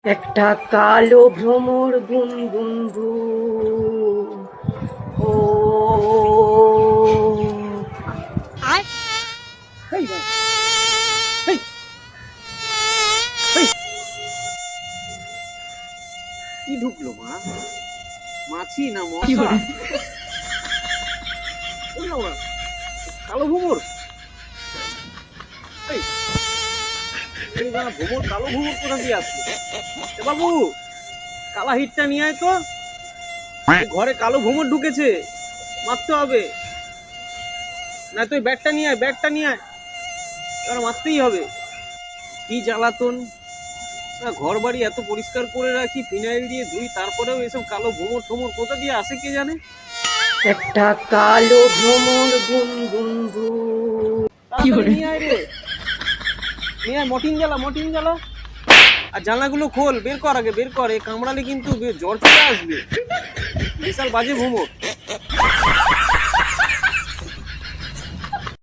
একটা কালো ভ্রমর গুনগুনু ও হেই ভাই, হেই, হেই। কি ঢুকলো মা? মাছি না মশা? বুঝলাম না। কালো ভুমুর। এই, এই বাড়া ভুমুর, কালো ভুমুর কোথা দিয়ে আসলো? এ বাবু, কালা হিটটা নিয়ে আয় তো। এই ঘরে কালো ভুমুর ঢুকেছে, মারতে হবে। না তুই ব্যাটটা নিয়ে আয়, ব্যাটটা নিয়ে আয়। এবার মারতেই হবে। কি জ্বালাতন! না, ঘর বাড়ি এত পরিষ্কার করে রাখি, ফিনাইল দিয়ে ধুই, তারপরেও এসব কালো ভুমুর টুমুর কোথা দিয়ে আসে কে জানে। একটা কালো ভ্রমর গুনগুনু তাড়াতাড়ি নিয়ে আয় রে, নিয়ে আয়, মটিন জ্বালা, মটিন জ্বালা। আর জানলাগুলো খোল, বের কর আগে, বের কর। এ কামড়ালে কিন্তু জ্বর চলে আসবে। বিশাল বাজে ভুমুর।